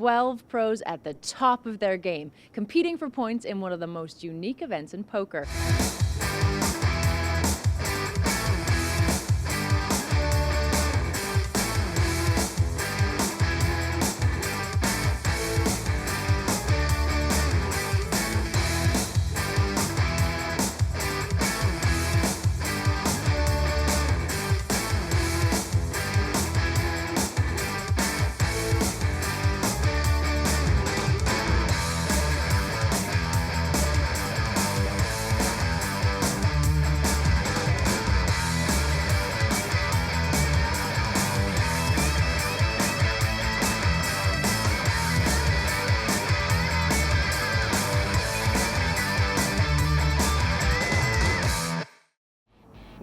12 pros at the top of their game, competing for points in one of the most unique events in poker.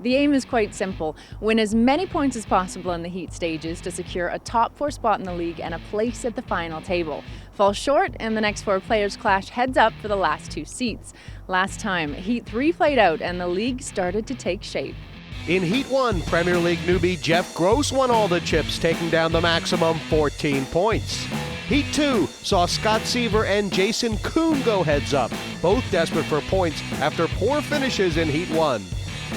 The aim is quite simple: win as many points as possible in the heat stages to secure a top 4 spot in the league and a place at the final table. Fall short and the next 4 players clash heads up for the last 2 seats. Last time, Heat 3 played out and the league started to take shape. In Heat 1, Premier League newbie Jeff Gross won all the chips, taking down the maximum 14 points. Heat 2 saw Scott Seiver and Jason Kuhn go heads up, both desperate for points after poor finishes in Heat 1.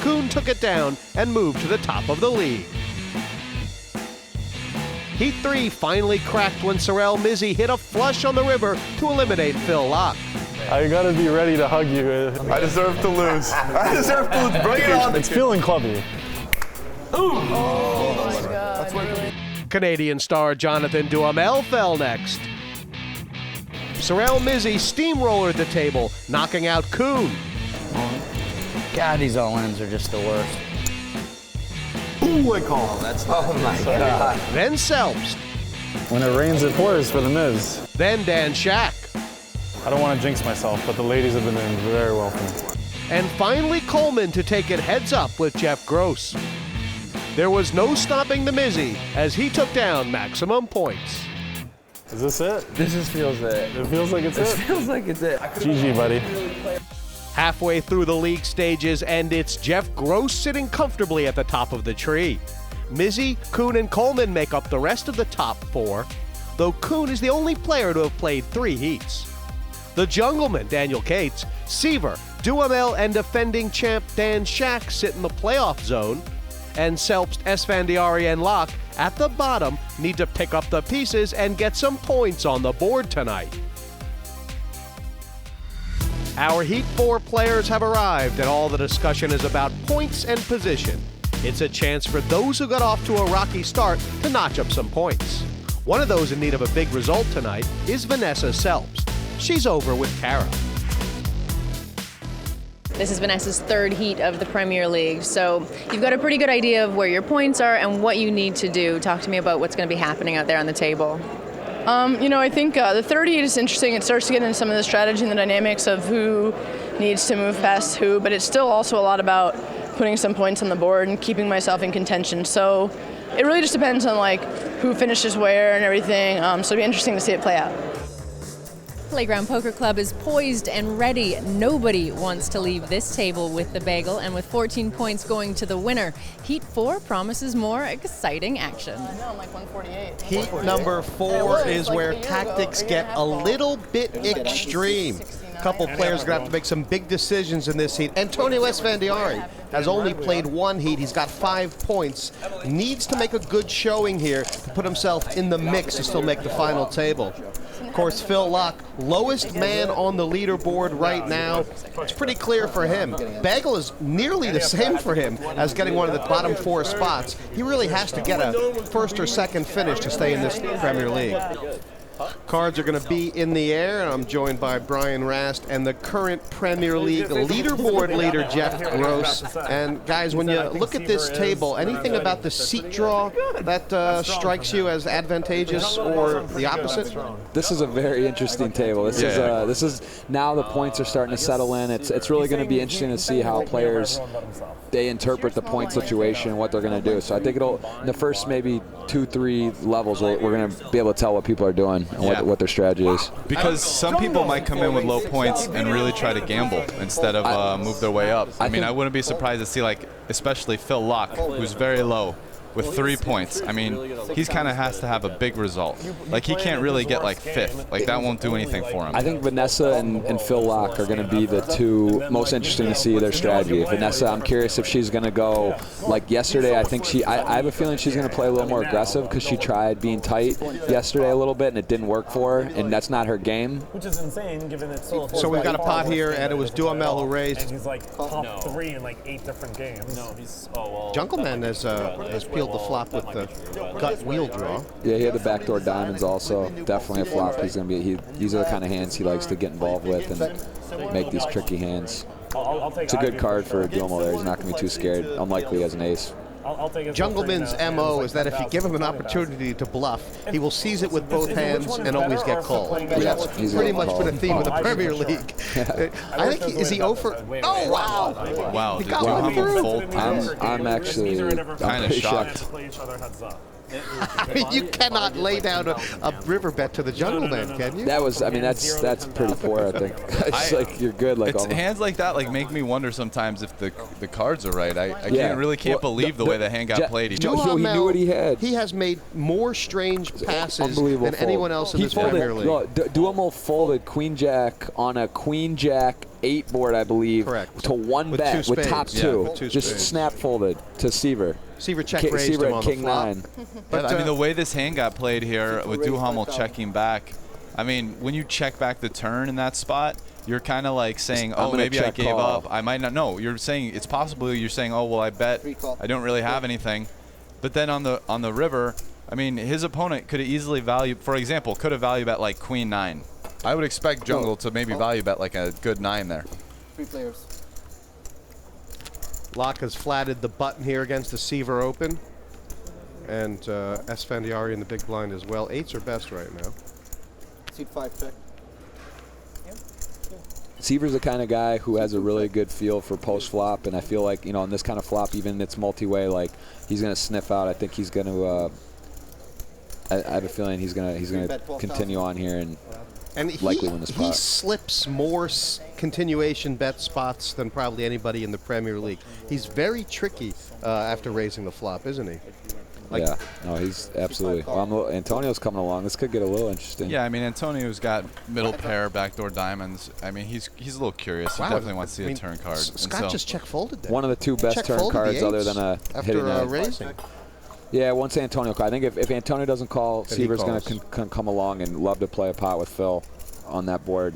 Kuhn took it down and moved to the top of the league. Heat 3 finally cracked when Sorel Mizzi hit a flush on the river to eliminate Phil Laak. I gotta be ready to hug you. I deserve to lose. I deserve to lose. Bring it on. It's feeling clubby. Ooh! Oh my God. That's really... Canadian star Jonathan Duhamel fell next. Sorel Mizzi steamrollered the table, knocking out Kuhn. God, these all-ins are just the worst. Ooh, I call. Oh my God. Then Selbst. When it rains, it pours for the Miz. Then Dan Shack. I don't want to jinx myself, but the ladies have been doing very well for me. And finally Colman to take it heads up with Jeff Gross. There was no stopping the Mizzi as he took down maximum points. Is this it? This just feels it. It feels like it's This it. feels like it's it. GG, buddy. Halfway through the league stages, and it's Jeff Gross sitting comfortably at the top of the tree. Mizzi, Kuhn, and Colman make up the rest of the top 4, though Kuhn is the only player to have played 3 heats. The Jungleman, Daniel Cates, Seiver, Duhamel, and defending champ Dan Shack sit in the playoff zone, and Selbst, Esfandiari, and Laak at the bottom need to pick up the pieces and get some points on the board tonight. Our Heat 4 players have arrived, and all the discussion is about points and position. It's a chance for those who got off to a rocky start to notch up some points. One of those in need of a big result tonight is Vanessa Selbst. She's over with Kara. This is Vanessa's 3rd heat of the Premier League, so you've got a pretty good idea of where your points are and what you need to do. Talk to me about what's going to be happening out there on the table. I think the 3rd heat is interesting. It starts to get into some of the strategy and the dynamics of who needs to move past who, but it's still also a lot about putting some points on the board and keeping myself in contention. So it really just depends on who finishes where and everything, so it'll be interesting to see it play out. Playground Poker Club is poised and ready. Nobody wants to leave this table with the bagel, and with 14 points going to the winner, Heat 4 promises more exciting action. I know, I'm like 148. Heat number 4 is where tactics get a little bit extreme. A couple players are going to have to make some big decisions in this heat. Antonio Esfandiari has only played 1 heat. He's got 5 points. Needs to make a good showing here to put himself in the mix to still make the final table. Of course, Phil Laak, lowest man on the leaderboard right now. It's pretty clear for him. Bagel is nearly the same for him as getting one of the bottom 4 spots. He really has to get a 1st or 2nd finish to stay in this Premier League. Cards are going to be in the air, and I'm joined by Brian Rast and the current Premier League leaderboard leader, Jeff Gross. And guys, when you look at this table, anything about the seat draw that strikes you as advantageous or the opposite? This is a very interesting table. This is now the points are starting to settle in. It's really going to be interesting to see how players they interpret the point situation and what they're going to do. So I think it'll in the first maybe 2-3 levels we're going to be able to tell what people are doing and what their strategy is. Because some people might come in with low points and really try to gamble instead of move their way up. I mean, I wouldn't be surprised to see, especially Phil Laak, who's very low, with 3 points. I mean, he's kind of has to have a big result. Like, he can't really get like 5th. Like, that won't do anything for him. I think Vanessa and Phil Laak are going to be the two most interesting to see their strategy. Vanessa, I'm curious if she's going to go like yesterday. I think I have a feeling she's going to play a little more aggressive because she tried being tight yesterday a little bit and it didn't work for her, and that's not her game. Which is insane given it's so. So we've got a pot here, and it was Duhamel who raised. And he's like top 3 in like 8 different games. No, he's Jungleman has peeled the flop with the gut wheel draw. Yeah, he had the backdoor diamonds also. Definitely a flop. He's going to be. These are the kind of hands he likes to get involved with and make these tricky hands. It's a good card for Duhamel there. He's not going to be too scared. Unlikely as an ace. Jungleman's MO is that if you give him an opportunity to bluff, he will seize it with both hands and always get called. That's pretty much been a theme of the Premier League. I think is he 0 for? Oh wow! Wow, He did got one Duhamel through. fold? I'm actually kind of shocked. I mean, you cannot lay down a river bet to the Jungleman, can you? That was, I mean, that's pretty poor, I think. It's like you're good. Like It's hands like that like make me wonder sometimes if the cards are right. I can't believe the way the hand got played. He he knew what he had. He has made more strange passes than anyone else in this Premier League. No, Duhamel folded Queen Jack on a Queen Jack 8 board, I believe, to one With bet two with top spades. 2. Yeah, with two Just spades. snap folded to Seiver. Seiver check raised him on King the flop. 9. But I mean, the way this hand got played here with Duhamel checking back, I mean, when you check back the turn in that spot, you're kind of like saying, oh, maybe I gave up. I might not. No, you're saying it's possible. You're saying, oh, well, I bet I don't really have anything. But then on the river, I mean, his opponent could have easily value, for example, could have value bet like Queen 9. I would expect Jungle to maybe value bet like a good 9 there. 3 players. Laak has flatted the button here against the Seiver Open. And Esfandiari in the big blind as well. 8s are best right now. Seat 5 check. Seiver's the kind of guy who has a really good feel for post flop, and I feel like, you know, in this kind of flop, even it's multi-way, like he's going to sniff out. I think he's going to. I have a feeling he's going to continue on here and likely win the spot. He slips more continuation bet spots than probably anybody in the Premier League. He's very tricky after raising the flop, isn't he? Like, yeah, no, he's absolutely. Well, Antonio's coming along. This could get a little interesting. Yeah, I mean, Antonio's got middle pair, backdoor diamonds. I mean, he's a little curious. He definitely wants to see a turn card. Scott just check folded there. One of the 2 best turn cards other than a hitting after raising. Yeah, once Antonio call. I think if Antonio doesn't call, Seiver's going to come along and love to play a pot with Phil on that board.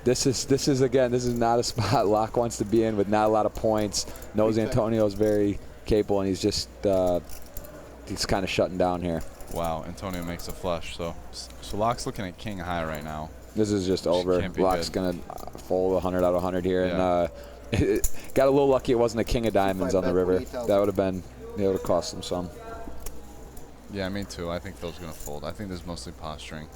This is not a spot Laak wants to be in with not a lot of points. Knows Antonio's very capable, and he's just he's kind of shutting down here. Wow, Antonio makes a flush. So Laak's looking at king high right now. This is just over. Laak's going to fold 100 out of 100 here, and got a little lucky it wasn't a king of diamonds on the river. That would have been, it would have cost him some. Yeah, me too. I think Phil's going to fold. I think this is mostly posturing.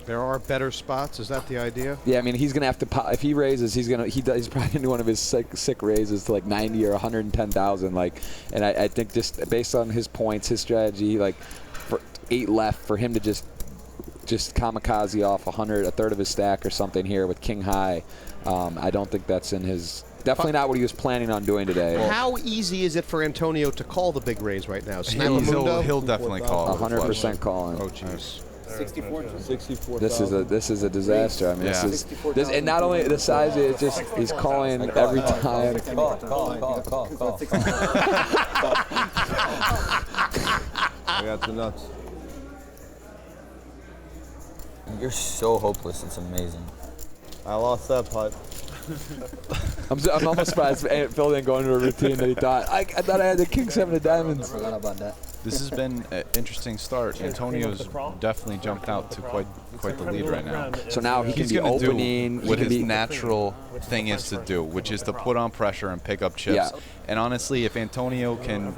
There are better spots. Is that the idea? Yeah, I mean, he's gonna have to. If he raises, he's probably gonna do one of his sick raises to like 90 or 110,000. Like, and I think just based on his points, his strategy, like for 8 left, for him to just kamikaze off a third of his stack or something here with king high. I don't think that's in his. Definitely not what he was planning on doing today. How easy is it for Antonio to call the big raise right now? He'll definitely call. 100% calling. Oh, jeez. 64. This is a disaster. I mean, this and not only the size, it's just he's calling every time. Call. I got the nuts. You're so hopeless. It's amazing. I lost that putt. I'm almost surprised Phil didn't go into a routine that he thought. I thought I had the king 7 of diamonds. I forgot about that. This has been an interesting start. Antonio's definitely jumped out to quite the lead right now. So now he's going to opening. do what his natural thing is to do, which is to put on pressure and pick up chips. Yeah. And honestly, if Antonio can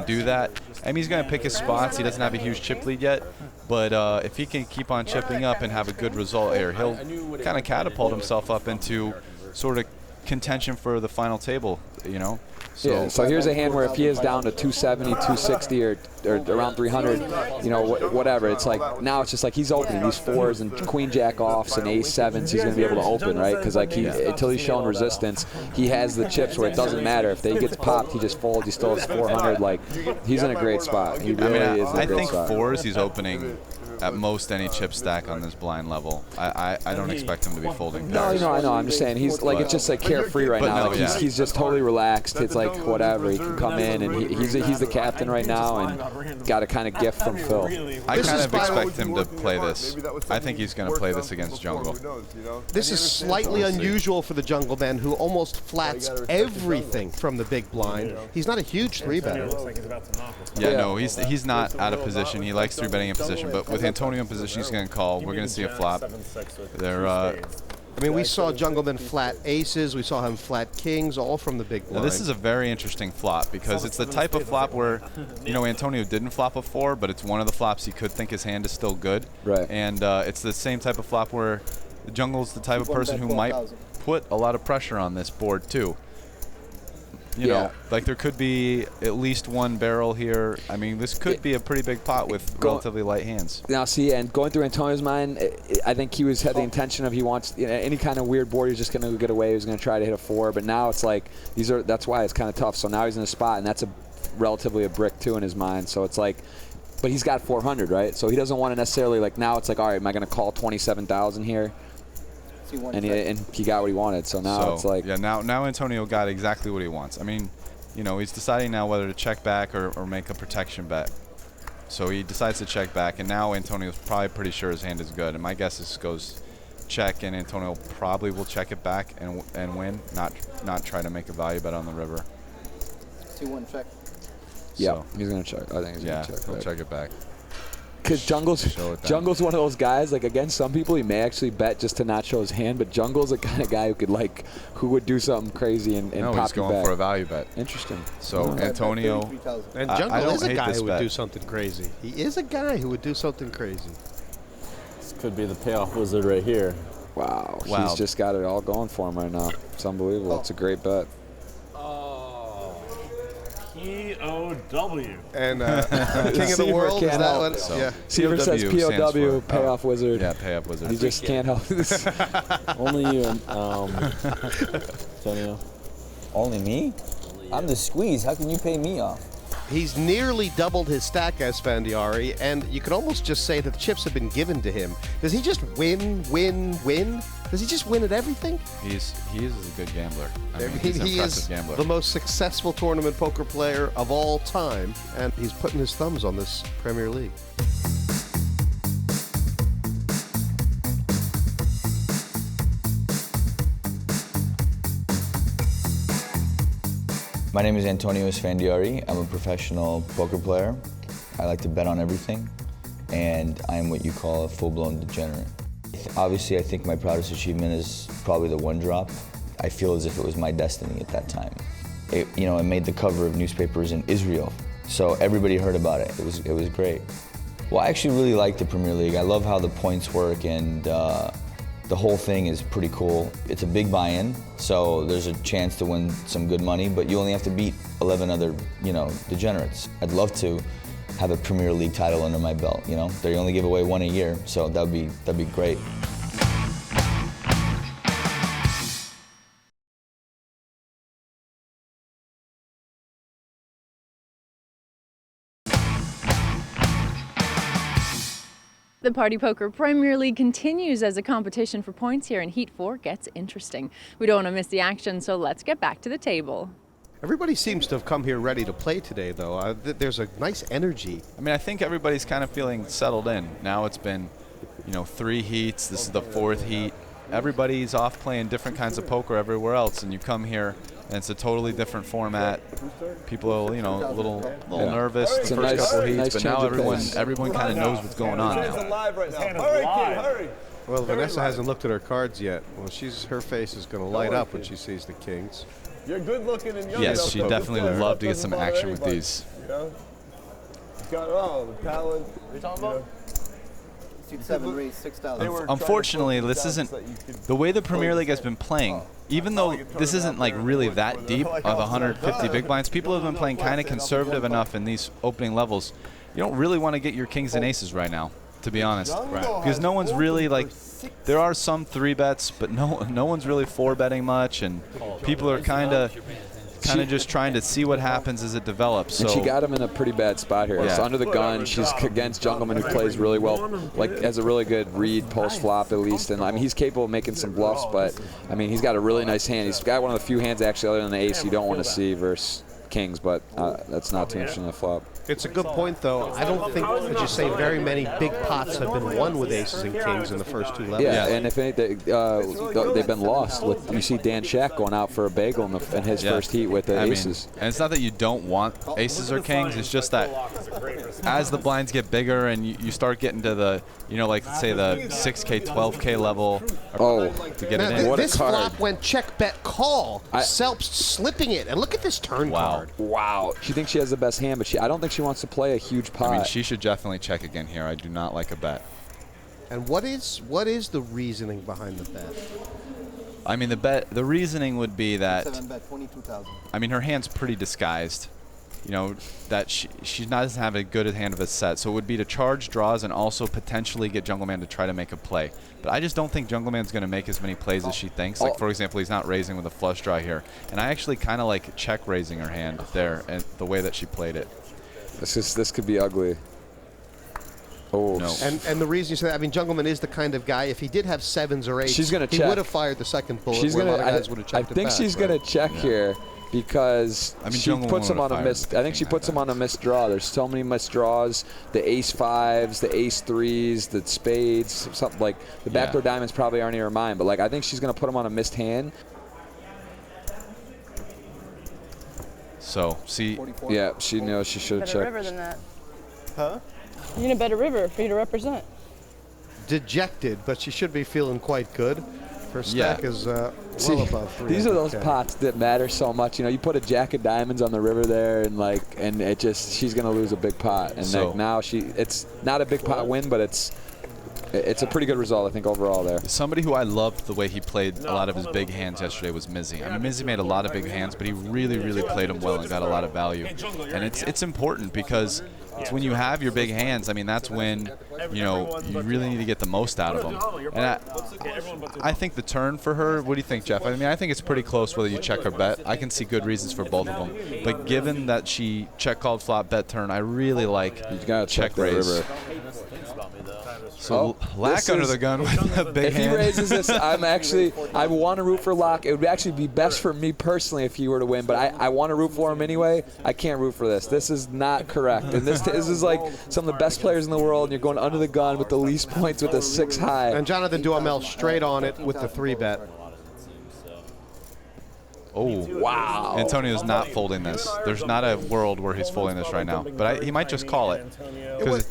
do that, I mean, he's going to pick his spots. He doesn't have a huge chip lead yet, but if he can keep on chipping up and have a good result here, he'll kind of catapult himself up into sort of contention for the final table, you know. So, so here's a hand where if he is down to 270, 260, or around 300, you know, whatever, it's like now it's just like he's opening these 4s and queen jack offs and ace 7s. He's going to be able to open, right? Because like until he's shown resistance, he has the chips where it doesn't matter if they gets popped, he just folds. He still has 400. Like he's in a great spot. He really is in a great spot. I think 4s he's opening at most any chip stack on this blind level. I don't expect him to be folding pairs. No, I know. I'm just saying he's like it's just like carefree right now. Like he's just totally relaxed. It's like whatever. He can come in and he's the captain right now and got a kind of gift from Phil. I kind of expect him to play this. I think he's going to play this against Jungle. This is slightly unusual for the Jungleman, who almost flats everything from the big blind. He's not a huge 3-better. Yeah, no, he's not out of position. He likes 3-betting in position, but with Antonio in position, he's going to call. We're going to see a flop. I mean, we saw Jungleman flat aces. We saw him flat kings, all from the big blind. Now, this is a very interesting flop because it's the type of flop where, you know, Antonio didn't flop a 4, but it's one of the flops he could think his hand is still good. Right. And it's the same type of flop where the Jungle's the type of person who might put a lot of pressure on this board too. You know, like there could be at least one barrel here. I mean, this could be a pretty big pot with relatively light hands. Now, see, and going through Antonio's mind, I think he had the intention of he wants any kind of weird board. He's just going to get away. He's going to try to hit a 4. But now it's like that's why it's kind of tough. So now he's in a spot, and that's relatively a brick too in his mind. So it's like, but he's got 400, right? So he doesn't want to necessarily like now. It's like, all right, am I going to call 27,000 here? And he got what he wanted, so now it's like... Yeah, now Antonio got exactly what he wants. I mean, you know, he's deciding now whether to check back or make a protection bet. So he decides to check back, and now Antonio's probably pretty sure his hand is good. And my guess is goes check, and Antonio probably will check it back and win, not try to make a value bet on the river. 2-1 check. Yeah, he's going to check. I think he's going to check. He'll check it back. Because Jungle's one of those guys, like against some people he may actually bet just to not show his hand, but Jungle's the kind of guy who would do something crazy and pop he's going back. For a value bet. Interesting. So Antonio, and Jungle is a guy who would do something crazy. He is a guy who would do something crazy. This could be the payoff wizard right here. Wow. He's just got it all going for him right now. It's unbelievable. It's a great bet. POW. And King of the World, is that what? So yeah. Seiver says POW, payoff wizard. Yeah, payoff wizard. He just can't help this. Only you, Antonio. Only me? I'm the squeeze. How can you pay me off? He's nearly doubled his stack, Esfandiari, and you could almost just say that the chips have been given to him. Does he just win? Does he just win at everything? He is a good gambler. I mean, he's an impressive gambler. The most successful tournament poker player of all time, and he's putting his thumbs on this Premier League. My name is Antonio Esfandiari. I'm a professional poker player. I like to bet on everything, and I'm what you call a full-blown degenerate. Obviously, I think my proudest achievement is probably the 1-drop. I feel as if it was my destiny at that time. It made the cover of newspapers in Israel, so everybody heard about it. It was great. Well, I actually really like the Premier League. I love how the points work, and the whole thing is pretty cool. It's a big buy-in, so there's a chance to win some good money, but you only have to beat 11 other, degenerates. I'd love to have a Premier League title under my belt, They only give away one a year, so that'd be great. The Party Poker Premier League continues as a competition for points here, and Heat 4 gets interesting. We don't want to miss the action, so let's get back to the table. Everybody seems to have come here ready to play today, though. There's a nice energy. I mean, I think everybody's kind of feeling settled in. Now it's been, 3 heats. This is the 4th heat. Everybody's off playing different kinds of poker everywhere else, and you come here, and it's a totally different format. People are, a little nervous the first couple heats, but now everyone kind of knows what's going on now. Hurry. Well, Vanessa hasn't looked at her cards yet. Well, her face is going to light up when she sees the kings. You're good looking and young. Yes, she definitely would love to get some action with these. Got the talent. What are you talking about? 67 raised 6,000. Unfortunately, this isn't the way the Premier League has been playing. Even though this isn't like really that deep of 150 big blinds, people have been playing kind of conservative enough in these opening levels. You don't really want to get your kings and aces right now, to be honest, because no one's really like. There are some 3-bets, but no one's really 4-betting much, and people are kind of just trying to see what happens as it develops. So and she got him in a pretty bad spot here. Yeah. It's under the gun. She's against Jungleman, who plays really well, like has a really good read post flop at least. And I mean, he's capable of making some bluffs, but I mean, he's got a really nice hand. He's got one of the few hands actually, other than the ace, you don't want to see versus kings, but that's not too interesting to flop. It's a good point, though. I don't think, as you say, very many big pots have been won with aces and kings in the first 2 levels. Yeah, and if anything, they've been lost. You see Dan Shack going out for a bagel in his first heat with the aces. And it's not that you don't want aces or kings. It's just that as the blinds get bigger and you start getting to the, like say the 6K, 12K level. To get it in. What this flop went check, bet, call. Selbst slipping it, and look at this turn card. Wow. She thinks she has the best hand, but I don't think she wants to play a huge pot. I mean, she should definitely check again here. I do not like a bet. And what is the reasoning behind the bet? I mean, the reasoning would be that 7-bet, 22,000. I mean, her hand's pretty disguised. That she doesn't have a good hand of a set, so it would be to charge draws and also potentially get Jungleman to try to make a play. But I just don't think Jungleman's going to make as many plays as she thinks. Like, for example, he's not raising with a flush draw here. And I actually kind of like check raising her hand there and the way that she played it. This could be ugly. Oh, no. And the reason you say that, I mean, Jungleman is the kind of guy, if he did have 7s or 8s, she's gonna he check. would have fired the second bullet. She's gonna. I think she's gonna check here because she puts him on a missed. I think she puts him on a missed draw. There's so many missed draws. The ace 5s, the ace 3s, the spades, something like the backdoor diamonds probably aren't in her mind. But like I think she's gonna put him on a missed hand. So, see. Yeah, she knows she should have checked. Better river than that. Huh? You need a better river for you to represent. Dejected, but she should be feeling quite good. Her stack is well above 300K. These are those pots that matter so much. You put a jack of diamonds on the river there, and it just she's gonna lose a big pot. And so, now it's not a big pot win, but it's a pretty good result, I think, overall there. Somebody who I loved the way he played a lot of his big hands yesterday was Mizzi. I mean, Mizzi made a lot of big hands, but he really, really played them well and got a lot of value. And it's important because it's when you have your big hands, I mean, that's when, you really need to get the most out of them. And I think the turn for her, what do you think, Jeff? I mean, I think it's pretty close whether you check or bet. I can see good reasons for both of them. But given that she check called flop bet turn, I really like you gotta check the river. So Laak under the gun with a big hand. If he raises this, I want to root for Laak. It would actually be best for me personally if he were to win, but I want to root for him anyway. I can't root for this. This is not correct. And this is like some of the best players in the world, and you're going under the gun with the least points with a 6 high. And Jonathan Duhamel straight on it with the 3-bet. Oh, wow. Antonio's not folding this. There's not a world where he's folding this right now. But he might just call it. Because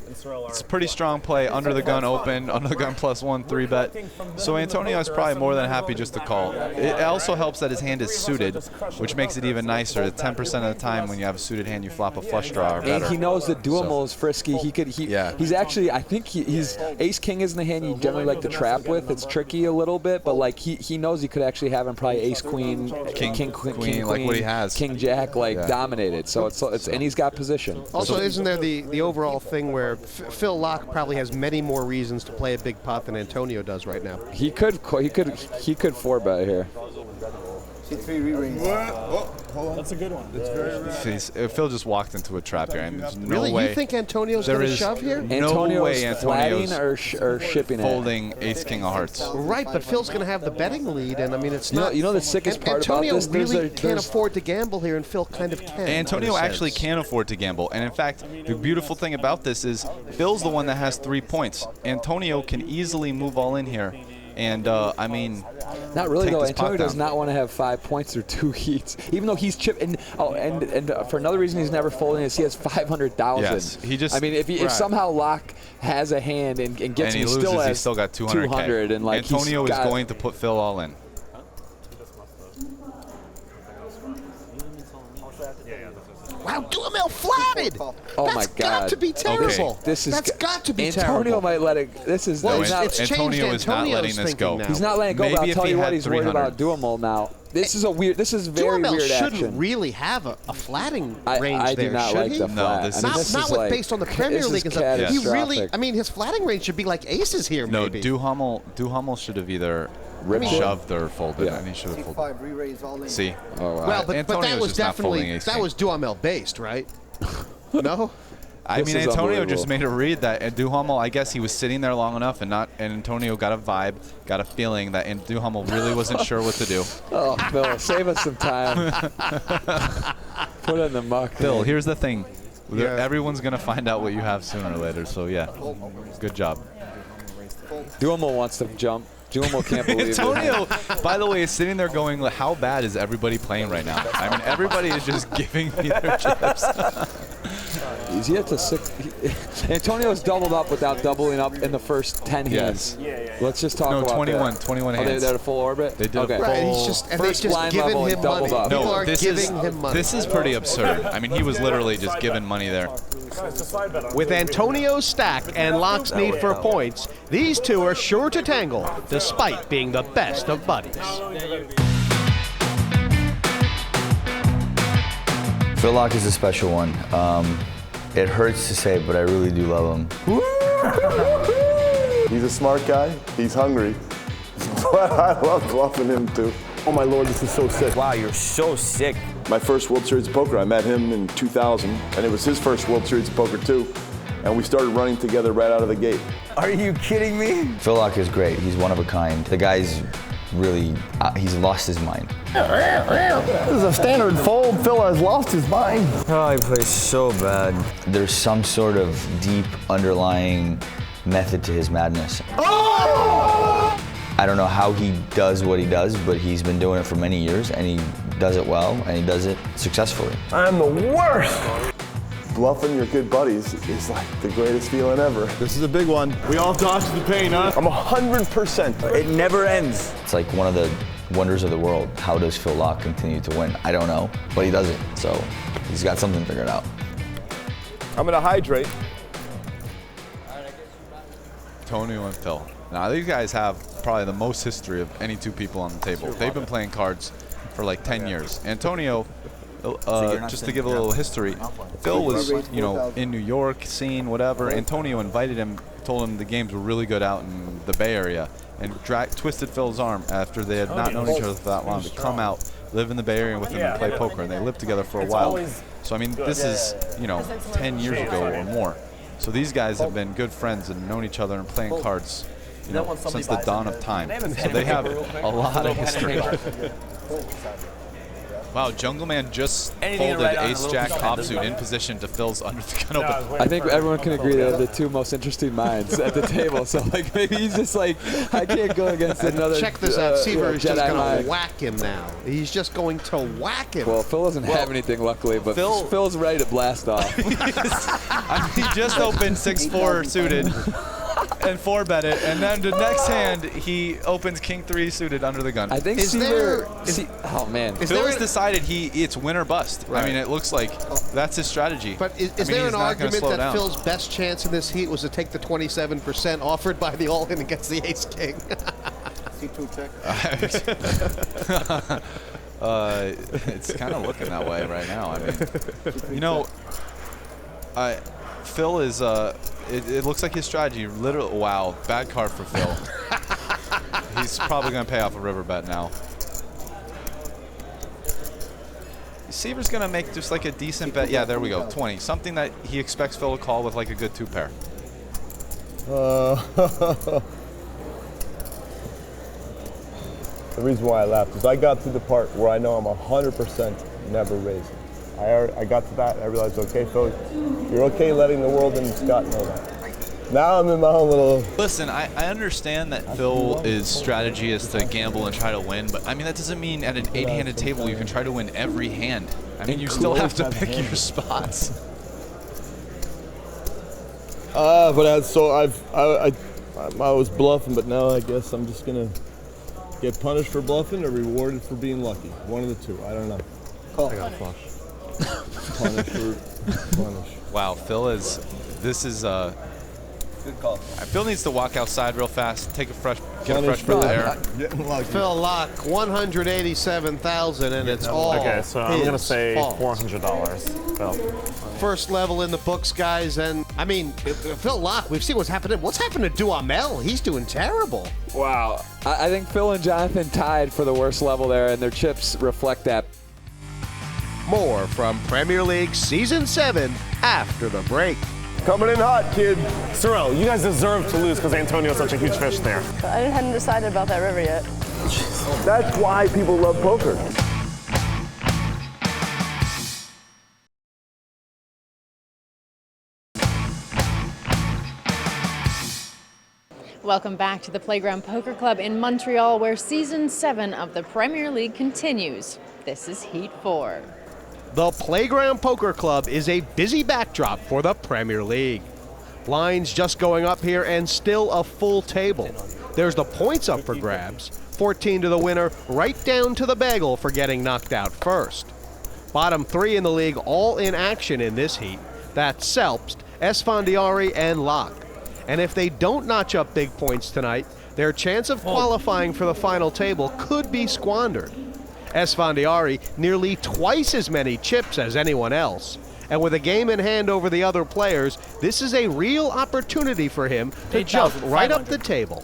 it's a pretty strong play. Under the gun open, under the gun +1, 3-bet. So Antonio is probably more than happy just to call. It also helps that his hand is suited, which makes it even nicer. 10% of the time when you have a suited hand, you flop a flush draw or better. And he knows that Duhamel is frisky. He's actually, I think he's ace-king isn't the hand you generally like to trap with. It's tricky a little bit, but like he knows he could actually have him probably ace-queen, king, queen, like what he has. King, jack, dominated. So it's and he's got position. Also, isn't there the overall thing where Phil Laak probably has many more reasons to play a big pot than Antonio does right now? He could 4-bet here. That's a good one. Phil just walked into a trap here, and there's no really? way. You think Antonio's going to shove here? No way Antonio's or shipping folding ace-king of hearts. Right, but Phil's going to have the betting lead, and I mean it's not. You know the sickest part Antonio about this? really can't afford to gamble here, and Phil kind of can. Antonio actually can afford to gamble, and in fact, the beautiful thing about this is Phil's the one that has 3 points. Antonio can easily move all in here. And, I mean, not really, though. Antonio does not want to have 5 points through 2 heats, even though he's chipped. And for another reason he's never folding is he has 500,000. Yes, he just. I mean, if somehow Laak has a hand and gets and he loses, he still got 200. And like Antonio is going to put Phil all in. Wow, Wow, Duhamel flatted. Oh That's my God. got to be terrible. Okay. That's got to be Antonio terrible. might let it. This is Well, not, it's changed. Antonio is not letting this go. Now. He's not letting it go. Maybe But I'll if tell he you what, had he's worried 300. about Duhamel now. This is a weird. This is very Duhamel weird shouldn't action. really have a flatting range I there, do not should like he? the flat. No, this I mean, is- this Not is with like, based on the Premier this is League and stuff. He really, catastrophic. I mean, his flatting range should be like aces here, No, maybe. Duhamel should have either shoved or folded, and he should have folded. C5, re-raise all in. See? Oh, wow. Well, but Antonio's that was just not folding definitely, ace that king. was Duhamel based, right? No? I mean, This is Antonio just unbelievable. made a read that Duhamel, I guess he was sitting there long enough and Antonio got a vibe, got a feeling that Duhamel really wasn't sure what to do. Oh, Phil, save us some time. Put it in the muck. Phil, man. here's the thing. Yeah. Everyone's going to find out what you have sooner or later, so yeah. Good job. Duhamel wants to jump. Duhamel can't believe Antonio, it. by the way, is sitting there going, how bad is everybody playing right now? I mean, everybody is just giving me their chips. He's yet to six. Antonio's doubled up without doubling up in the first 10 hands. Yes. Let's just talk about 21 that. 21 Oh, hands. they're at full orbit? They did okay. a Right, full he's just, and First they've just blind given level him and doubled money. up. People No, are this giving him money. This is pretty absurd. I mean, he was literally just given money there. With Antonio's stack and Laak's need for points, these two are sure to tangle, despite being the best of buddies. Phil Laak is a special one. It hurts to say, but I really do love him. He's a smart guy. He's hungry. But I love bluffing him too. Oh my Lord, this is so sick. Wow, you're so sick. My first World Series of Poker, I met him in 2000, and it was his first World Series of Poker too. And we started running together right out of the gate. Are you kidding me? Phil Laak is great. He's one of a kind. The guy's really, he's lost his mind. This is a standard fold. Phil has lost his mind. Oh, he plays so bad. There's some sort of deep underlying method to his madness. I don't know how he does what he does, but he's been doing it for many years, and he does it well, and he does it successfully. I'm the worst. Bluffing your good buddies is like the greatest feeling ever. This is a big one. We all dodged the pain, huh? I'm 100%. It never ends. It's like one of the wonders of the world. How does Phil Laak continue to win? I don't know, but he does it, so he's got something figured out. I'm gonna hydrate. Antonio and Phil. Now, these guys have probably the most history of any two people on the table. They've been playing cards for like 10 years. Antonio, just to give a little history, Phil was, in New York, scene, whatever. Antonio invited him, told him the games were really good out in the Bay Area, and twisted Phil's arm after they had not known each other for that long to come out, live in the Bay Area with him and play poker. And they lived together for a while. So, I mean, this is, 10 years ago or more. So these guys have been good friends and known each other and playing cards, since the dawn of time. So they have a lot of history. Wow, Jungleman just folded ace-jack offsuit in position to Phil's under the gun open. I think everyone can agree they're the two most interesting minds at the table. So, like, maybe he's just like, I can't go against another. Check this out. Seiver is just Jedi going mind. to whack him now. He's just going to whack him. Well, Phil doesn't have anything, luckily, but Phil's ready to blast off. I mean, he just opened 6-4 suited and 4-bet it, and then the next hand he opens King-3 suited under the gun. I think oh man, Phil has decided it's win or bust. Right. I mean, it looks like that's his strategy. But is I mean, there he's an not gonna argument slow that down. Phil's best chance in this heat was to take the 27% offered by the all-in against the ace-king? C2 check. It's kind of looking that way right now. I mean, Phil is, it looks like his strategy, literally, wow, bad card for Phil. He's probably going to pay off a river bet now. Seiver's going to make just like a decent bet. Yeah, there we go, 20. Something that he expects Phil to call with like a good 2-pair. The reason why I laughed is I got to the part where I know I'm 100% never raising. I got to that, I realized, okay, Phil, you're okay letting the world and Scott know that. Now I'm in my own little... Listen, I understand that Phil's strategy is to gamble and try to win, but I mean, that doesn't mean at an 8-handed table you can try to win every hand. I mean, you still have to pick your spots. But I was bluffing, but now I guess I'm just gonna get punished for bluffing or rewarded for being lucky. One of the two, I don't know. Call. I got a flush. Punish. Wow, Phil is. This is Good call. Phil needs to walk outside real fast, get a fresh breath of air. Phil Laak, 187,000, and it's all Okay, so I'm going to say fault. $400. Phil. First level in the books, guys, and I mean, Phil Laak, we've seen what's happened. What's happened to Duhamel? He's doing terrible. Wow. I think Phil and Jonathan tied for the worst level there, and their chips reflect that. More from Premier League Season 7 after the break. Coming in hot, kid. Sorel, you guys deserve to lose because Antonio's such a huge fish there. I hadn't decided about that river yet. That's why people love poker. Welcome back to the Playground Poker Club in Montreal, where Season 7 of the Premier League continues. This is Heat 4. The Playground Poker Club is a busy backdrop for the Premier League. Lines just going up here and still a full table. There's the points up for grabs, 14 to the winner, right down to the bagel for getting knocked out first. Bottom 3 in the league all in action in this heat. That's Selbst, Esfandiari, and Laak. And if they don't notch up big points tonight, their chance of qualifying for the final table could be squandered. Esfandiari nearly twice as many chips as anyone else. And with a game in hand over the other players, this is a real opportunity for him to jump right up the table.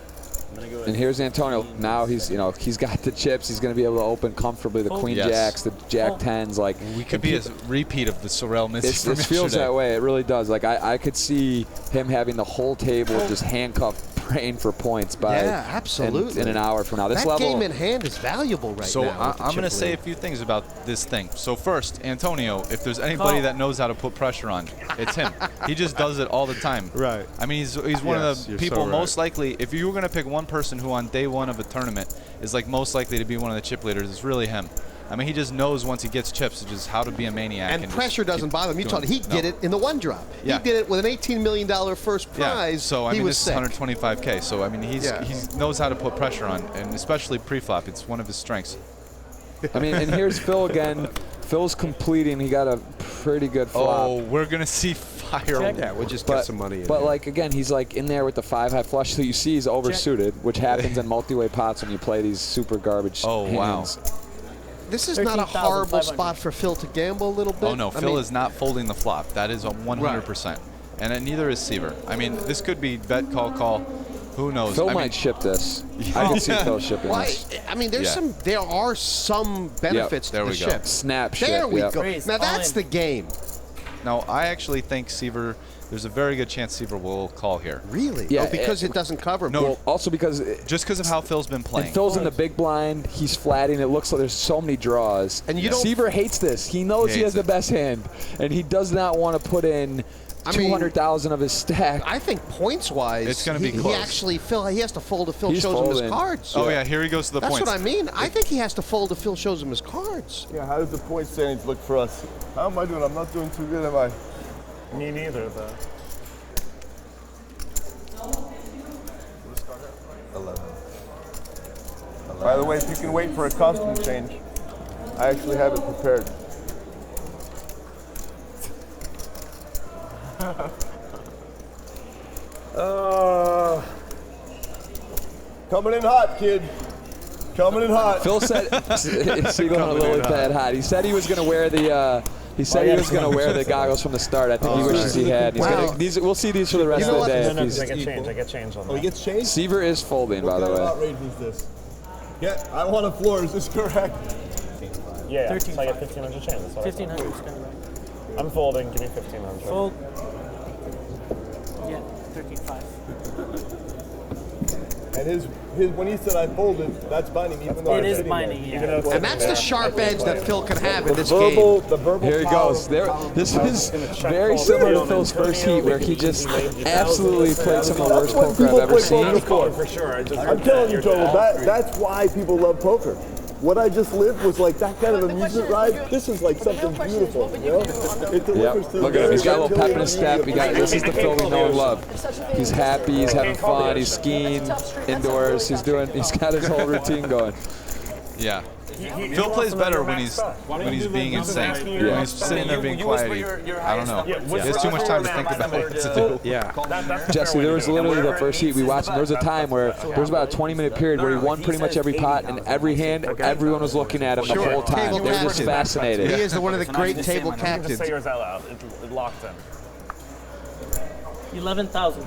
And here's Antonio. Now he's got the chips. He's going to be able to open comfortably the queen jacks, the jack tens. Like we could be a repeat of the Sorel Mizzi from It feels that way. It really does. Like I could see him having the whole table just handcuffed, praying for points by absolutely in an hour from now. This that level game in hand is valuable right now. So I'm going to say a few things about this thing. So first, Antonio, if there's anybody that knows how to put pressure on, it's him. He just does it all the time. Right. I mean, he's one of the people most likely. If you were going to pick one person who on day one of a tournament is like most likely to be one of the chip leaders, it's really him. I mean, he just knows once he gets chips just how to be a maniac. And pressure doesn't bother him. You told him he did it in the one drop. Yeah. He did it with an $18 million first prize. Yeah. So I mean, this is sick. 125K. So I mean, he knows how to put pressure on, and especially pre-flop. It's one of his strengths. I mean, and here's Phil again. Phil's completing. He got a pretty good flop. Oh, we're gonna see fire. Yeah, we'll just get some money in. But like again, he's like in there with the 5-high flush. So you see he's oversuited, which happens in multi-way pots when you play these super garbage hands. Wow. This is not a horrible spot for Phil to gamble a little bit. Oh no, Phil is not folding the flop. That is a 100%, and neither is Seiver. I mean, this could be bet call. Who knows? Phil might ship this. I can see Phil shipping this. I mean, there are some benefits to the ship. Snap ship. There we go. Now that's the game. Now I actually think Seiver. There's a very good chance Seiver will call here. Really? Yeah. Oh, because it doesn't cover. No. Well, also because just because of how Phil's been playing. And Phil's in the big blind. He's flatting. It looks like there's so many draws. And you don't. Seiver hates this. He knows he has the best hand, and he does not want to put in 200,000 of his stack. I think points-wise, it's going to be close. He actually, he has to fold if Phil shows him his cards. Oh yeah, here he goes to the points. That's what I mean. I think he has to fold if Phil shows him his cards. Yeah, how does the point standings look for us? How am I doing? I'm not doing too good, am I? Me neither, though. 11. By the way, if you can wait for a costume change, I actually have it prepared. Coming in hot, kid. Coming in hot. Phil said, is he going a little bit hot? He said he was going to wear the. He said he was going to wear the goggles from the start. I think he wishes he had. He's gonna, we'll see these for the rest of the day. I get change on that. Oh, he gets changed? Seiver is folding, by the way. What kind of outrage is this? Yeah, I want a floor. Is this correct? Yeah, so I get 1,500 change. That's what 1,500. I'm folding. Give me 1,500. Fold. Yeah, 13.5. And his when he said I folded, that's binding, even though it is binding. Yeah. And that's the sharp edge that Phil can have in this game. The verbal Here he goes. This is very similar to Phil's first heat, where he just absolutely played some of the worst poker I've ever seen. For sure. I'm telling you, Joel, that's why people love poker. What I just lived was like that kind of amusement ride. This is like something beautiful, you know? It delivers to Look at him. He's got a little pep in his step. This is the Phil we know and love. He's happy. He's having fun. He's skiing indoors. He's got his whole routine going. Yeah. Phil plays better when he's being insane. When he's sitting there being quiet, I don't know. He has too much time to think about what to do. Yeah. Jesse, there was literally the first heat we watched. There was a time where there was about a 20-minute period where he won pretty much every pot, and every hand, everyone was looking at him the whole time. They were just fascinated. He is one of the great table captains. Say yours out loud. It locked in. 11,000.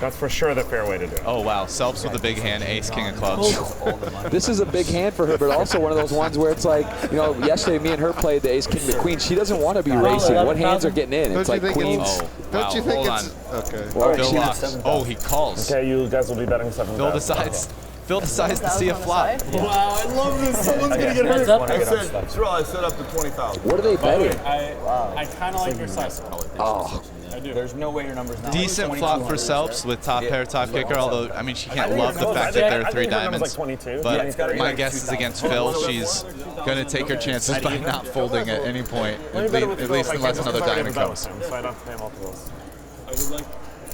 That's for sure the fair way to do it. Oh, wow. Selbst with a big hand, ace, king of clubs. This is a big hand for her, but also one of those ones where it's like, you know, yesterday me and her played the ace, king, the queen. She doesn't want to be racing. What hands are getting in? It's like queens. Don't you think it's... Okay. Phil locks. Oh, he calls. Okay, you guys will be betting 7,000. Phil decides to see a flop. Wow, I love this. Someone's going to get hurt. I said, Sorel, I set up to 20,000. What are they betting? I kind of like your size. Oh. I do. There's no way your number's not. Decent flop for Selbst with top pair, top kicker, although, I mean, she can't love the fact that there are 3 diamonds. But my guess is against Phil, she's going to take her chances by not folding at any point, at least unless another diamond comes. I would like.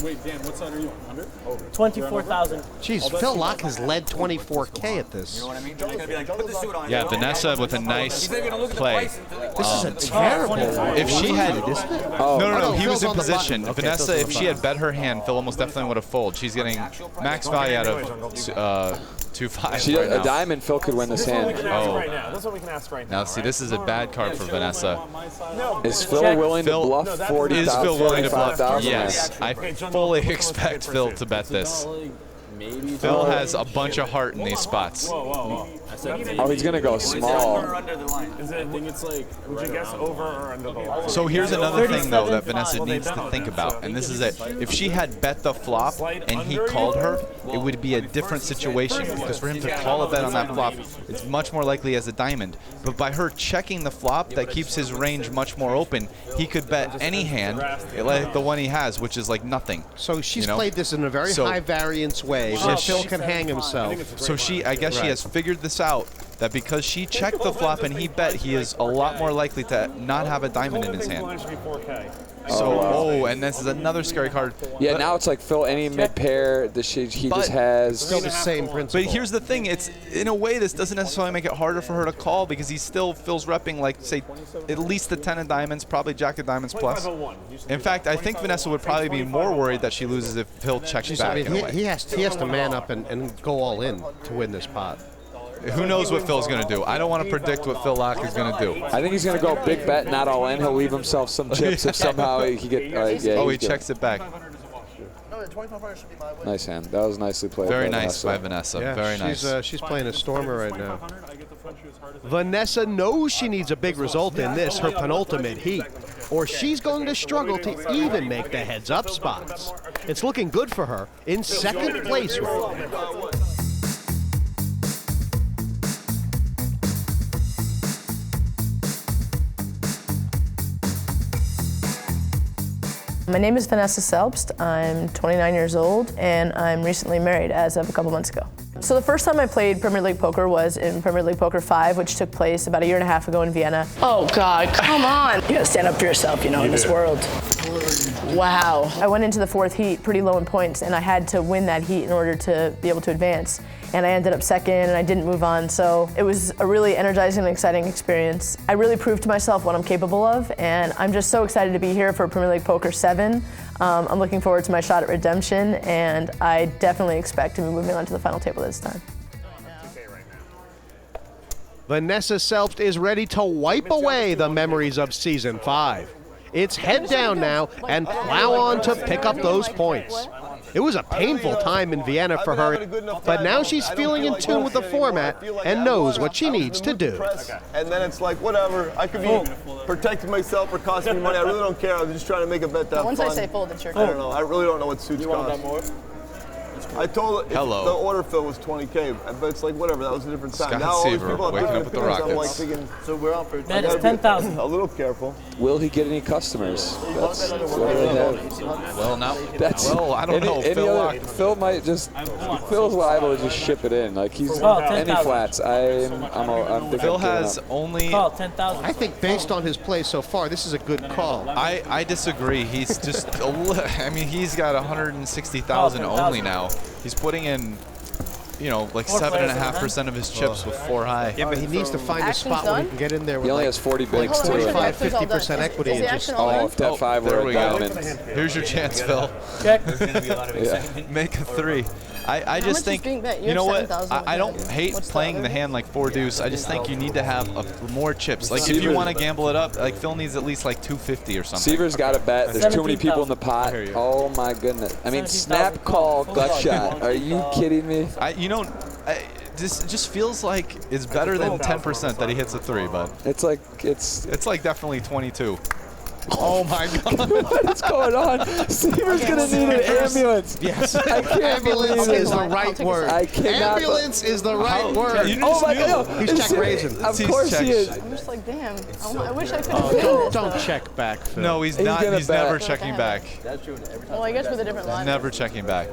Wait, Dan, what side are you on? 100? 24,000. Jeez, Phil Laak has led 24K at this. You know what I mean? They're gonna be like, put the suit on. Yeah, Vanessa with a nice play. This is a terrible. If she had, no, he was in on the position. button. Okay, Vanessa, if she had bet her hand, Phil almost definitely would have folded. She's getting max value out of 2-5. She right a now. diamond. Phil could win this hand. That's what we can ask right now. Now, see, this is a bad card for Vanessa. Is Phil willing to bluff 40,000? Is Phil willing to bluff? 45,000? Yes, I fully expect Phil to bet this. Phil has a bunch of heart in these spots. Oh, he's going to go small. Would you guess over or under the line? So here's another thing, though, that Vanessa needs to think about, and this is it. If she had bet the flop and he called her, it would be a different situation, because for him to call a bet on that flop, it's much more likely as a diamond. But by her checking the flop, that keeps his range much more open. He could bet any hand, like the one he has, which is like nothing. So she's played this in a very high variance way, where Phil can hang himself. So I guess she has figured this out, that because she checked the flop and he bet, he is a lot more likely to not have a diamond in his hand. So, and this is another scary card. Yeah, now it's like Phil, any mid-pair, he just has... Still the same principle. But here's the thing, it's in a way this doesn't necessarily make it harder for her to call, because he still Phil's repping, like, say, at least the 10 of diamonds, probably jack of diamonds plus. In fact, I think Vanessa would probably be more worried that she loses if Phil checks back in a way. He has to man up and go all in to win this pot. Who knows what Phil's going to do? I don't want to predict what Phil Laak is going to do. I think he's going to go big bet, not all in. He'll leave himself some chips if somehow he get. He checks it back. Nice hand. That was nicely played. Very nice by Vanessa. Yeah, very nice. She's playing a stormer right now. Vanessa knows she needs a big result in this, her penultimate heat, or she's going to struggle to even make the heads-up spots. It's looking good for her in second place right now. My name is Vanessa Selbst. I'm 29 years old, and I'm recently married as of a couple months ago. So the first time I played Premier League poker was in Premier League Poker 5, which took place about a year and a half ago in Vienna. Oh God, come on! You gotta stand up for yourself, in this world. Wow. I went into the fourth heat pretty low in points, and I had to win that heat in order to be able to advance. And I ended up second, and I didn't move on. So it was a really energizing and exciting experience. I really proved to myself what I'm capable of, and I'm just so excited to be here for Premier League Poker 7. I'm looking forward to my shot at redemption, and I definitely expect to be moving on to the final table this time. Vanessa Selbst is ready to wipe away the memories of Season 5. It's head down now and plow on to pick up those points. It was a painful time in Vienna for her, but now she's feeling in tune with the format and knows what she needs to do. And then it's like, whatever, I could be protecting myself or costing me money. I really don't care. I'm just trying to make a bet that Once I say fold, it's your I don't know. I really don't know what suits cost. I told the order fill was 20K, but it's like whatever. That was a different time. Now all these people have waking up with the Rockets. I'm like thinking, so we're on for. That is 10,000. A little careful. Will he get any customers? That's well, now. I don't know. Phil might just. Phil's liable to just ship it in. Like he's any flats. I'm thinking Phil has only. Call 10,000. I think based on his play so far, this is a good call. I disagree. He's just. He's got 160,000 only now. He's putting in. you know, like 7.5% of his chips with 4 high. Yeah, but he needs to find a spot where he can get in there with He only like has 40 bigs to it. 45-50% equity and just if that 5 were a diamond. Here's your chance, Phil. Check. There's going to be a lot of excitement. Make a 3. I just think, you know what, I don't hate playing the hand like 4 deuce. I just think you need to have more chips. Like if you want to gamble it up, like Phil needs at least like 250 or something. Seiver's got a bet. There's too many people in the pot. Oh my goodness. I mean, snap call, gut shot. Are you kidding me? This just feels like it's better than 10% that he hits a 3, but it's like definitely 22. Oh my God! What is going on? Seiver's gonna need an ambulance. Yes, I can't ambulance believe is the right word. I cannot. Ambulance is the right word. Oh my God! He's check raising. Of course he is. I'm just like, damn. I wish I could have been this. Don't check back, Phil. No, he's not. He's never checking back. Well, I guess with a different line. Never checking back.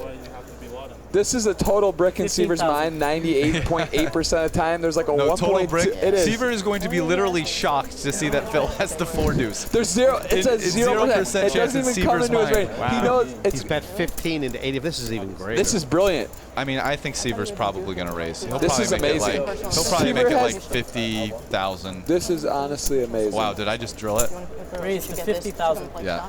This is a total brick in Seiver's mind. 98.8% of the time, there's like a 1. Total brick. It is. Seiver is going to be literally shocked to see that Phil has the 4 deuce. There's zero. It's a 0%. It doesn't even come into his brain. Wow. He knows. He's bet 15 into 80. This is even greater. This is brilliant. I mean, I think Seiver's probably going to raise. This is amazing. He'll probably make it like 50,000. This is honestly amazing. Wow, did I just drill it? Raise to 50,000. Yeah.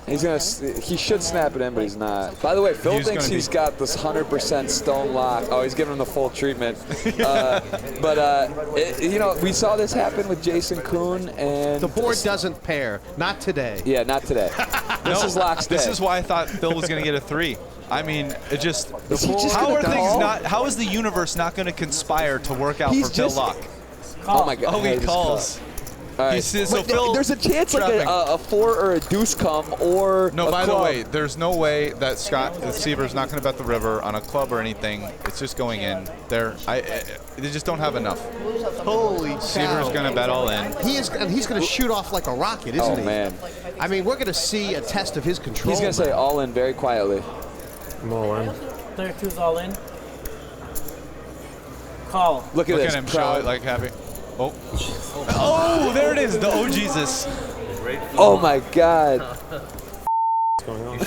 He should snap it in, but he's not. By the way, Phil thinks he's got this 100% stone lock. Oh, he's giving him the full treatment. You know, we saw this happen with Jason Kuhn, and the board doesn't pair. Not today. Yeah, not today. This is Laak's day. This is why I thought Phil was going to get a 3. I mean, it just. How are things not? How is the universe not going to conspire to work out for Phil Laak? Oh my God! Oh, he calls. All right. So Phil, there's a chance like a 4 or a deuce come or no. A By club. the way, there's no way that Seiver's not going to bet the river on a club or anything. It's just going in there. They just don't have enough. Holy Seiver's going to bet all in. He's going to shoot off like a rocket, isn't he? Oh man! I mean, we're going to see a test of his control. He's going to say all in very quietly. I'm all in. 32's all in. Call. Look at this. Him show it like happy. Oh. Oh, there it is. The oh Jesus. Oh my God. Going on? He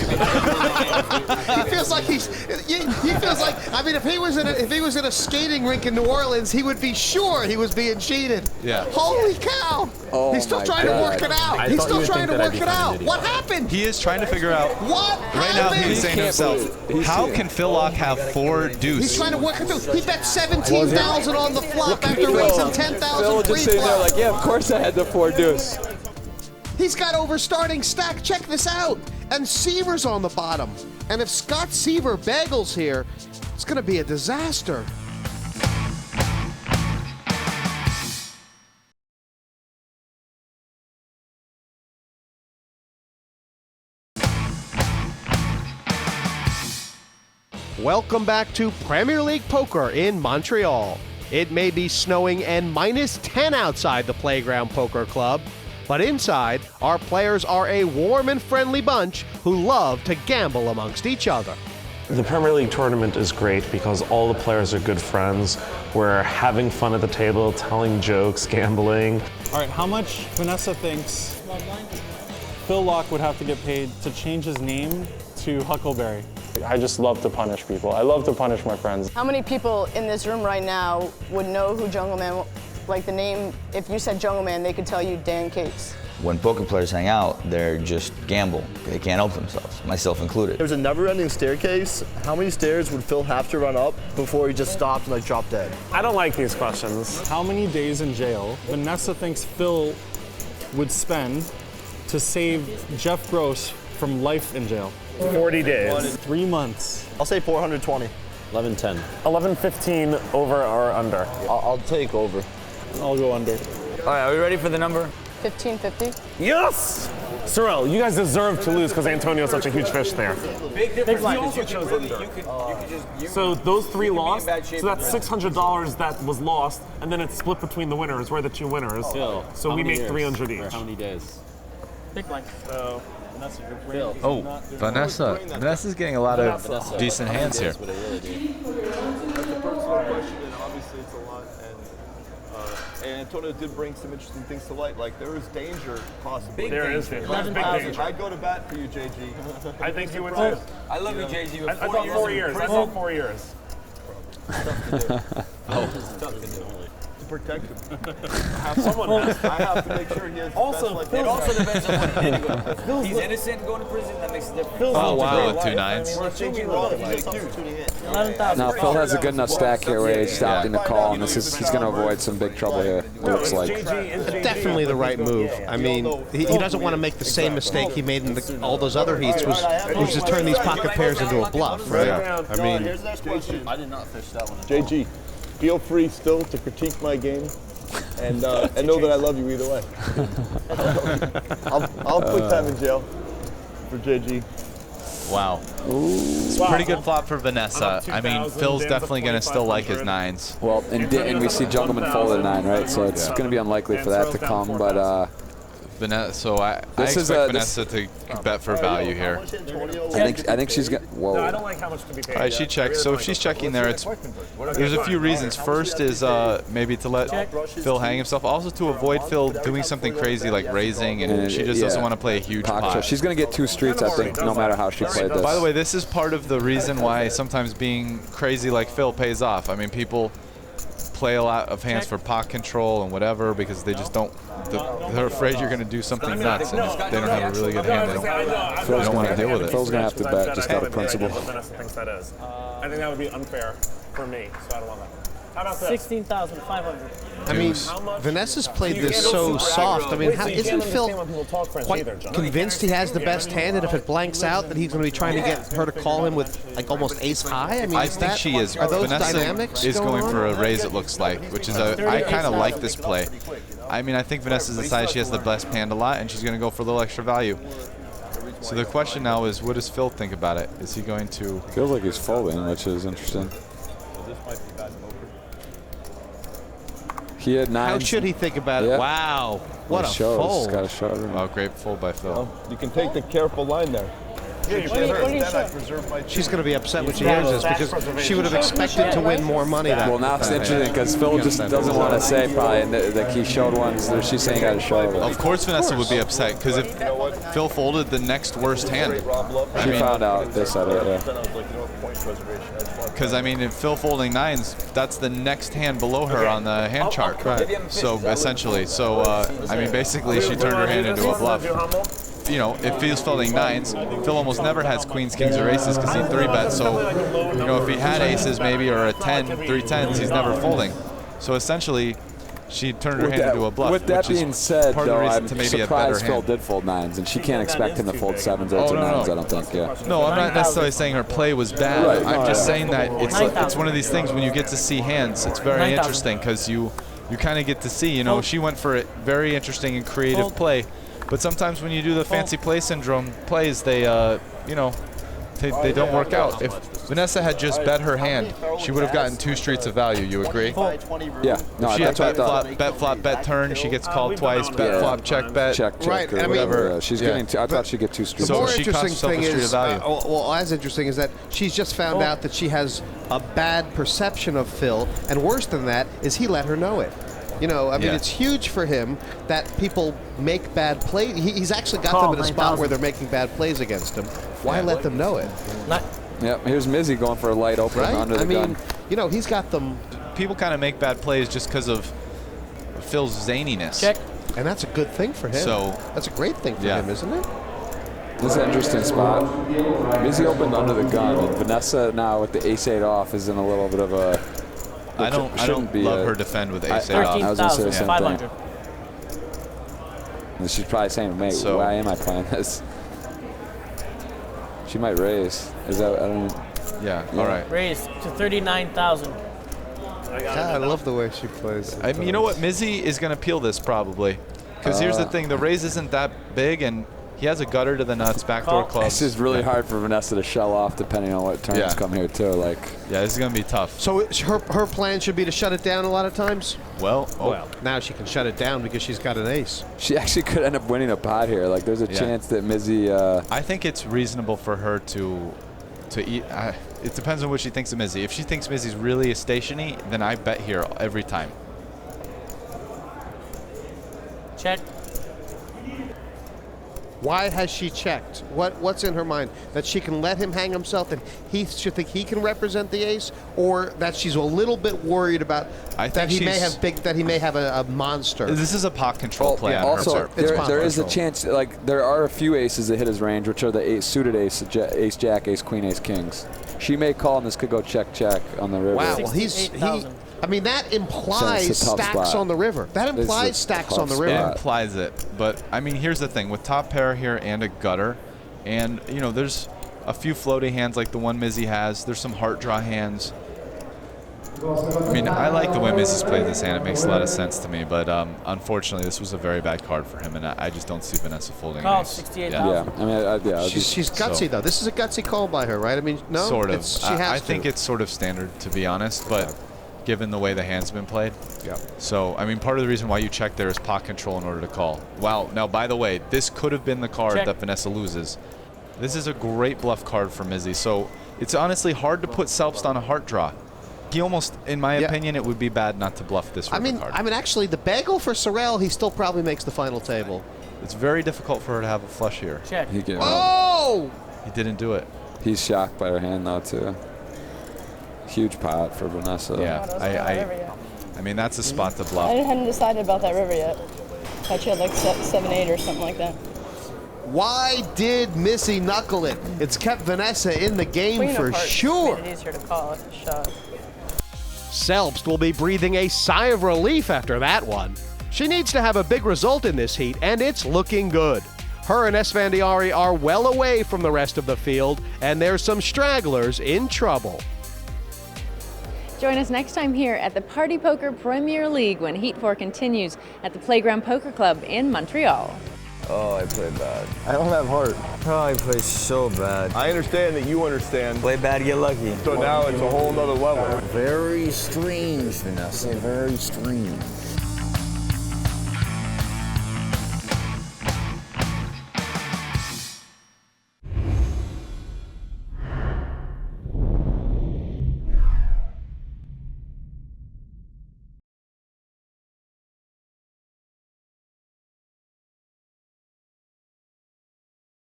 feels like he feels like, I mean, if he was in a skating rink in New Orleans, he would be sure he was being cheated. Yeah. Holy cow! Oh He's still trying to work it out. He's still trying to work it out. What happened? He is trying to figure out. What right now, happened? he's saying to himself, how can Phil Laak have 4 deuce? He's trying to work it through. He bet 17,000 on the flop after raising 10,000 Phil just sitting there like, yeah, of course I had the 4 deuce. He's got overstarting stack. Check this out. And Seiver's on the bottom. And if Scott Seiver bagels here, it's going to be a disaster. Welcome back to Premier League Poker in Montreal. It may be snowing and minus 10 outside the Playground Poker Club, but inside, our players are a warm and friendly bunch who love to gamble amongst each other. The Premier League tournament is great because all the players are good friends. We're having fun at the table, telling jokes, gambling. All right, how much Vanessa thinks Phil Laak would have to get paid to change his name to Huckleberry? I just love to punish people. I love to punish my friends. How many people in this room right now would know who Jungleman, like the name, if you said Jungleman, they could tell you Dan Cates? When poker players hang out, they're just gamble. They can't help themselves, myself included. There's a never-ending staircase. How many stairs would Phil have to run up before he just stopped and like dropped dead? I don't like these questions. How many days in jail Vanessa thinks Phil would spend to save Jeff Gross from life in jail? 40 days. 3 months. I'll say 420. 11:10. 11:15 over or under? I'll take over. I'll go under. All right, are we ready for the number? 1550. Yes! Sorel, you guys deserve to lose because Antonio's such a huge fish there. Big difference. He also chose under. So those 3 lost, so that's $600 that was lost, and then it's split between the winners. We're the 2 winners. So we make 300 each. How many days? Big one. So, Vanessa, your brain Oh, Vanessa. Vanessa's getting a lot of decent hands here. That's a personal question, and obviously it's a lot. And Antonio did bring some interesting things to light. Like there is danger possibly. There is danger. There's big danger. I'd go to bat for you, JG. I think you would too. I love you, JG. I thought 4 years. I thought 4 years. To protect him. Someone has. I have to make sure he has. Also, It also depends on what he did. If he's innocent going to prison, that makes a difference. Oh, wow, with 2 9s. We're assuming wrong. He's like, 11,000. Now Phil has a good enough stack here where he's stopping the call, and he's going to avoid some big trouble here. It looks like Definitely the right move. I mean, he doesn't want to make the same mistake he made in all those other heats, which is turn these pocket pairs into a bluff, right? I mean, Here's the next question. I did not fish that one. JG, feel free still to critique my game, and know that I love you either way. I'll put time in jail for JG. Wow. It's a pretty good flop for Vanessa. I mean, Phil's definitely going to still like his 9s. well, and we see Jungleman folded a 9, right? So it's going to be unlikely for that to come, but Vanessa, so I expect Vanessa to bet for value here. I think she's going. Whoa. No, I don't like how much to be paid. All right, she checks. So if she's checking there, there's a few reasons. First is maybe to let Phil hang himself. Also to avoid Phil doing something crazy like raising, and she just doesn't want to play a huge pot. She's going to get 2 streets, I think, no matter how she played this. By the way, this is part of the reason why sometimes being crazy like Phil pays off. I mean, people play a lot of hands for pot control and whatever because they just don't. They're afraid you're going to do something nuts, and if they don't have a really good hand, they don't want to deal with it. Phil's going to have to bet just out of principle. Vanessa thinks that is. I think that would be unfair for me, so I don't want that. How about this? 16,500. I mean, Vanessa's played this so soft. I mean, isn't Phil quite convinced he has the best hand, and if it blanks out, that he's going to be trying to get her to call him with like almost ace high? I mean, I think she is. Are those Vanessa dynamics is going on? for a raise, it looks like, which is I kind of like this play. I mean, I think Vanessa's decided she has the best hand a lot, and she's going to go for a little extra value. So the question now is, what does Phil think about it? Is he going to? Feels like he's folding, which is interesting. He had 9. How should he think about it? Wow, what a fold! Got a shot. Oh, great fold by Phil. You can take the careful line there. She's going to be upset when she hears this because she would have expected to win more money. Well, now it's interesting because Phil just doesn't want to say probably, and the he showed ones. She's saying got a show. Of course, Vanessa would be upset because if Phil folded the next worst hand, she found out this out of it. Because I mean, if Phil folding 9s, that's the next hand below her on the hand chart. Right. So essentially, I mean, basically, she turned her hand into a bluff. You know, if he's folding 9s, Phil almost never has queens, kings, or aces because he 3-bets. So, you know, if he had aces maybe or a 10, 3 10s, he's never folding. So essentially, she turned her hand into a bluff. With that being said, though, I'm to maybe surprised Phil did fold 9s, and she can't expect him to fold 7s, 8s, or 9s, I don't think. Yeah. No, I'm not necessarily saying her play was bad. Right. I'm just saying that it's one of these things when you get to see hands, it's very interesting because you kind of get to see, you know, she went for a very interesting and creative play. But sometimes when you do the fancy play syndrome plays, they, you know, they don't work out. If Vanessa had just bet her hand, she would have gotten 2 streets of value. You agree? Yeah. No, if she had bet flop, bet turn, she gets called twice. Bet flop, check bet. Check, right. or whatever. She's getting. I thought she'd get 2 streets. The more interesting thing is, well, as interesting is that she's just found out that she has a bad perception of Phil, and worse than that is he let her know it. You know, I mean, it's huge for him that people make bad plays. He's actually got them in a spot where they're making bad plays against him. Why let them know it? Yep, here's Mizzi going for a light open under the gun. You know, he's got them. People kind of make bad plays just because of Phil's zaniness. Check. And that's a good thing for him. So that's a great thing for him, isn't it? This is an interesting spot. Mizzi opened under the gun, and Vanessa now with the ace-8 off is in a little bit of a... I don't love her defend with ace-8 off. I was going to say the same thing. And she's probably saying, mate, why am I playing this? She might raise. Is that, I don't know. Yeah, all right. Raise to 39,000. I love the way she plays. I mean, you know what? Mizzi is going to peel this probably. Because here's the thing. The raise isn't that big, and he has a gutter to the nuts, backdoor clubs. This is really hard for Vanessa to shell off depending on what turns come here, too. Like, yeah, this is going to be tough. So her plan should be to shut it down a lot of times? Well, now she can shut it down because she's got an ace. She actually could end up winning a pot here. Like, there's a chance that Mizzi... I think it's reasonable for her to eat... it depends on what she thinks of Mizzi. If she thinks Mizzi's really a stationy, then I bet here every time. Check. Why has she checked? What's in her mind? That she can let him hang himself and he should think he can represent the ace, or that she's a little bit worried about that he may have a monster. This is a pot control play. Yeah, also, there is a chance, like, there are a few aces that hit his range, which are the suited ace, ace jack, ace queen, ace kings. She may call, and this could go check on the river. Wow, well, I mean, that implies stacks on the river. That implies stacks on the river. It implies it, but I mean, here's the thing: with top pair here and a gutter, and you know, there's a few floaty hands like the one Mizzi has. There's some heart draw hands. I mean, I like the way Mizzi's played this hand. It makes a lot of sense to me, but unfortunately, this was a very bad card for him, and I just don't see Vanessa folding. Call 68,000. Yeah, I mean, she's gutsy though. This is a gutsy call by her, right? I mean, no, sort of. I think think it's sort of standard, to be honest, but given the way the hand's been played. Yeah. So, I mean, part of the reason why you check there is pot control in order to call. Wow. Now, by the way, this could have been the card that Vanessa loses. This is a great bluff card for Mizzi. So, it's honestly hard to put Selbst on a heart draw. He almost, in my opinion, it would be bad not to bluff this river card. I mean, actually, the bagel for Sorel, he still probably makes the final table. It's very difficult for her to have a flush here. Check. He didn't do it. He's shocked by her hand, though, too. Huge pot for Vanessa. Yeah, I mean, that's a spot to bluff. I hadn't decided about that river yet. I thought you had like 7-8 or something like that. Why did Mizzi knuckle it? It's kept Vanessa in the game for sure. Made it easier to call if it's shot. Selbst will be breathing a sigh of relief after that one. She needs to have a big result in this heat, and it's looking good. Her and Esfandiari are well away from the rest of the field, and there's some stragglers in trouble. Join us next time here at the Party Poker Premier League when Heat 4 continues at the Playground Poker Club in Montreal. Oh, I play bad. I don't have heart. Oh, I play so bad. I understand that you understand. Play bad, get lucky. So now it's a whole nother level. Very strange, Vanessa. Very strange.